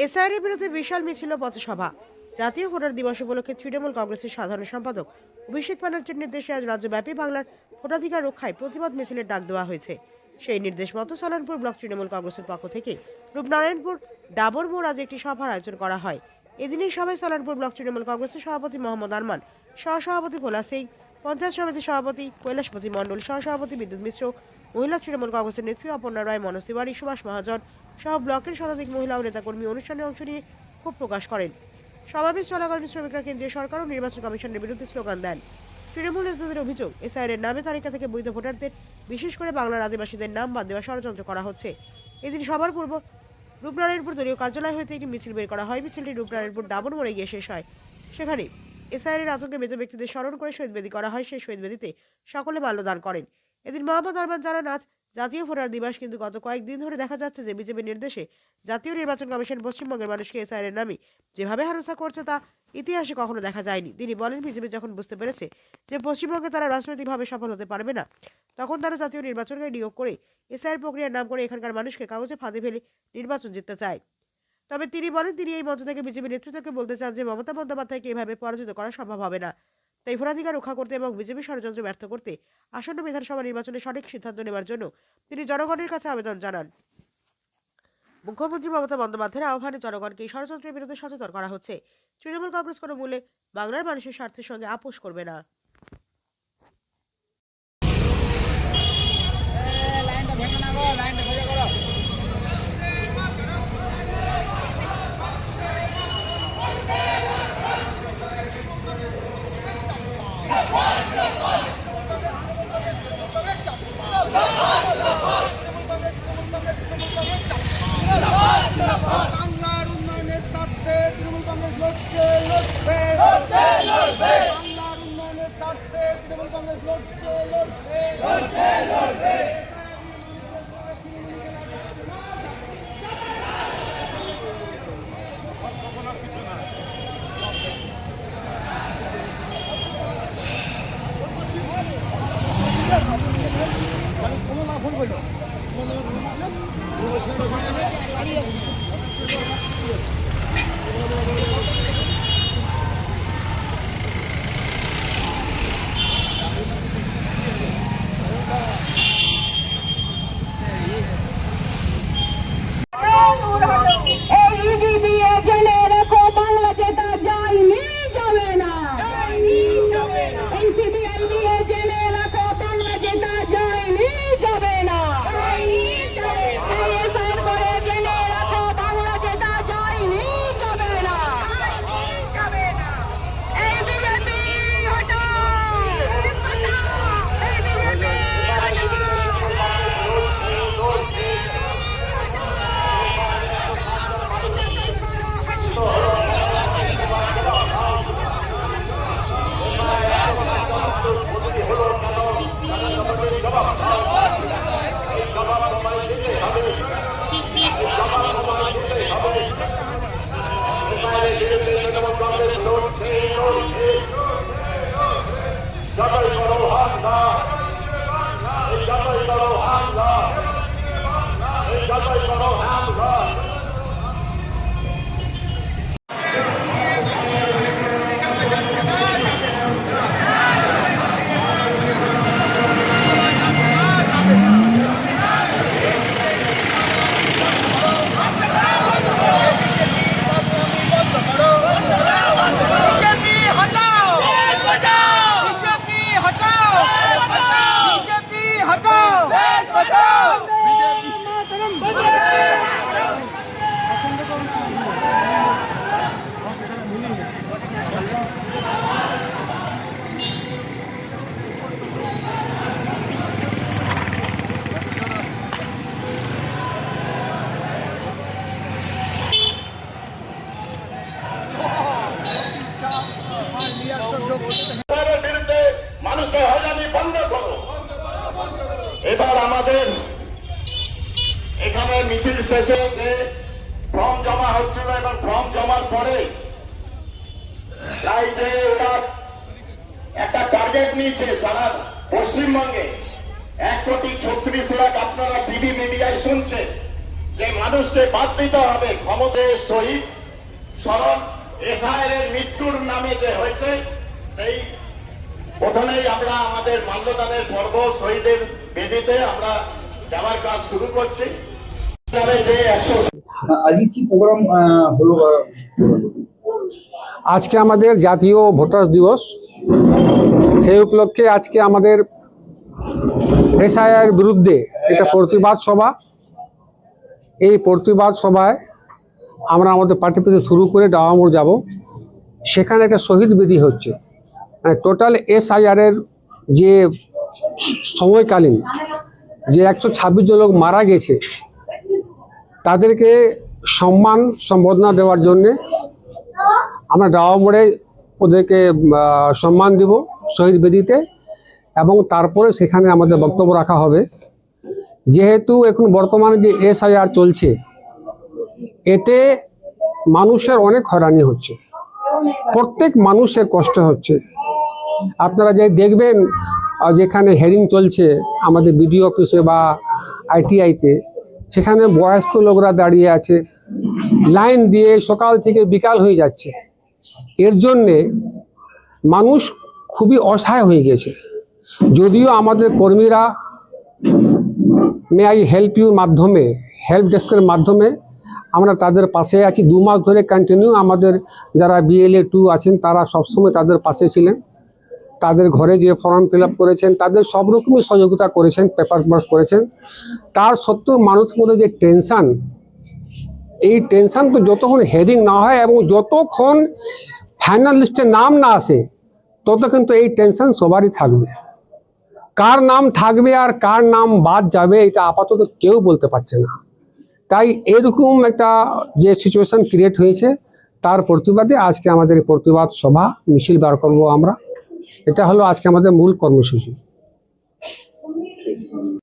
SIR বিরুদ্ধে বিশাল মিছিল ও পথসভা। জাতীয় ভোটার দিবস উপলক্ষে তৃণমূল কংগ্রেসের সাধারণ সম্পাদক অভিষেক ব্যানার্জির নির্দেশে আজ রাজ্যব্যাপী বাংলার ভোটাধিকার রক্ষায় প্রতিবাদ মিছিলের ডাক দেওয়া হয়েছে। সেই নির্দেশ মতো সালানপুর ব্লক তৃণমূল কংগ্রেসের পক্ষ থেকে রূপনারায়ণপুর ডাবর মোড় আজ একটি সভার আয়োজন করা হয়। এদিন এই সভায় সালানপুর ব্লক তৃণমূল কংগ্রেসের সভাপতি মোহাম্মদ আরমান, সহসভাপতি ভোলা সিং, পঞ্চায়েত সমিতির সভাপতি কৈলাসপতি মণ্ডল, সহসভাপতি বিদ্যুৎ মিশ্র, মহিলা তৃণমূল কংগ্রেসের নেত্রী অপর্ণা রায়, মনোজ তিওয়ারি, সুভাষ মহাজন সহ ব্লকের শতাধিক মহিলা ও নেতাকর্মী অনুষ্ঠানে অংশ নিয়ে ক্ষোভ প্রকাশ করেন। সমাবেশ চলাকালীন শ্রমিকরা কেন্দ্রীয় সরকার ও নির্বাচন কমিশনের বিরুদ্ধে স্লোগান দেন। তৃণমূল নেতাদের অভিযোগ, এসআইআর নামে তালিকা থেকে বৈধ ভোটারদের, বিশেষ করে বাংলার আদিবাসীদের নাম বাদ দেওয়া ষড়যন্ত্র করা হচ্ছে। এদিন সবার পূর্ব রূপনারায়ণপুর দলীয় কার্যালয় হইতে একটি মিছিল বের করা হয়। মিছিলটি রূপনারায়ণপুর ডাবর মোড়ে গিয়ে শেষ হয়। সেখানে এসআইআর আতঙ্কে মৃত ব্যক্তিদের স্মরণ করে শহীদ বেদি করা হয়। সেই শহীদ বেদিতে সকলে মাল্যদান করেন। এদিন মোহাম্মদ আরমান জানান, আজ জাতীয় ভোটার দিবস, কিন্তু গত কয়েকদিন ধরে দেখা যাচ্ছে যে বিজেপির নির্দেশে জাতীয় নির্বাচন কমিশন পশ্চিমবঙ্গের মানুষকে এসআইআর নামে যেভাবে হেনস্থা করছে তা ইতিহাসে কখনো দেখা যায়নি। তিনি বলেন, বিজেপি যখন বুঝতে পেরেছে যে পশ্চিমবঙ্গে তারা রাজনৈতিকভাবে সফল হতে পারবে না, তখন তারা জাতীয় নির্বাচনকে নিয়োগ করে এসআইআর প্রক্রিয়ার নাম করে এখানকার মানুষকে কাগজে ফাঁদে ফেলে নির্বাচন জিততে চায়। তবে তিনি বলেন, তিনি এই মঞ্চ থেকে বিজেপি নেতৃত্বকে বলতে চান যে মমতা বন্দ্যোপাধ্যায়কে এভাবে পরাজিত করা সম্ভব হবে না। তাই ভোটাধিকার রক্ষা করতে এবং বিজেপি ষড়যন্ত্র ব্যর্থ করতে আসন্ন বিধানসভা নির্বাচনে সঠিক সিদ্ধান্ত নেওয়ার জন্য তিনি জনগণের কাছে আবেদন জানান। মুখ্যমন্ত্রী মমতা বন্দ্যোপাধ্যায়ের আহ্বানে জনগণকে এই ষড়যন্ত্রের বিরুদ্ধে সচেতন করা হচ্ছে। তৃণমূল কংগ্রেস কোনো মূল্যে বাংলার মানুষের স্বার্থের সঙ্গে আপোষ করবে না। বাংলার উন্নয়নের স্বার্থে তৃণমূল কংগ্রেস লড়ছে লড়বে লড়ছে লড়বে বাংলার উন্নয়নের স্বার্থে তৃণমূল কংগ্রেস লড়ছে লড়বে লড়ছে লড়বে কোনো না ভুল বললো এবার আমাদের এখানে মিছিল শেষে যে ফর্ম জমা হচ্ছিল এবং ফর্ম জমার পরে প্রায় যে ওরা একটা টার্গেট নিয়েছে সারা পশ্চিমবঙ্গে 1,36,00,000, আপনারা টিভি মিডিয়ায় শুনছেন যে মানুষকে বাদ দিতে হবে ক্ষমতার শহীদ স্মরণ এসআইয়ের মৃত্যুর নামে যে হয়েছে সেই প্রথমেই আমরা আমাদের মাল্যদানের পর্ব শহীদের বেদিতে আমরা যাওয়ার কাজ শুরু করছি। যে 100 আজকে কি প্রোগ্রাম হলো? আজকে আমাদের জাতীয় ভোটার দিবস, সেই উপলক্ষে আজকে আমাদের এসআইআর বিরুদ্ধে একটা প্রতিবাদ সভা। এই প্রতিবাদ সভায় আমরা আমাদের পার্টি থেকে শুরু করে ডাওয়ামোড় যাব। সেখানে একটা শহীদ বেদি হচ্ছে, মানে টোটাল এসআইআরের যে সময়কালীন যে 126 জন লোক মারা গেছে তাদেরকে সম্মান সম্বর্ধনা দেওয়ার জন্যে আমরা ডাওয়ামোড়ে ওদেরকে সম্মান দিব শহীদ বেদিতে, এবং তারপরে সেখানে আমাদের বক্তব্য রাখা হবে। যেহেতু এখন বর্তমানে যে এসআইআর চলছে, এতে মানুষের অনেক হয়রানি হচ্ছে, প্রত্যেক মানুষের কষ্ট হচ্ছে। আপনারা যে দেখবেন যেখানে হেয়ারিং চলছে আমাদের বিডিও অফিসে বা আইটিআইতে, সেখানে বয়স্ক লোকরা দাঁড়িয়ে আছে, লাইন দিয়ে সকাল থেকে বিকাল হয়ে যাচ্ছে। এর জন্যে মানুষ খুবই অসহায় হয়ে গেছে। যদিও আমাদের কর্মীরা মে আই হেল্প ইউর মাধ্যমে, হেল্প ডেস্কের মাধ্যমে আমরা তাদের পাশে আছি। 2 মাস ধরে কন্টিনিউ আমাদের যারা BLA 2 আছেন তারা সবসময় তাদের পাশে ছিলেন। তাদের ঘরে গিয়ে ফর্ম ফিল আপ করেছেন, তাদের সব রকমই সহযোগিতা করেছেন, পেপার করেছেন। তার সত্ত্বেও মানুষের মধ্যে যে টেনশান, এই টেনশান তো যতক্ষণ হেডিং না হয় এবং যতক্ষণ ফাইনাল লিস্টে নাম না আসে তত কিন্তু এই টেনশন সবারই থাকবে। কার নাম থাকবে আর কার নাম বাদ যাবে এটা আপাতত কেউ বলতে পারছে না। তাই এরকম একটা যে সিচুয়েশন ক্রিয়েট হয়েছে, তার প্রতিবাদে আজকে আমাদের এই প্রতিবাদ সভা মিছিল বার করবো আমরা। এটা হলো আজকে আমাদের মূল কর্মসূচি।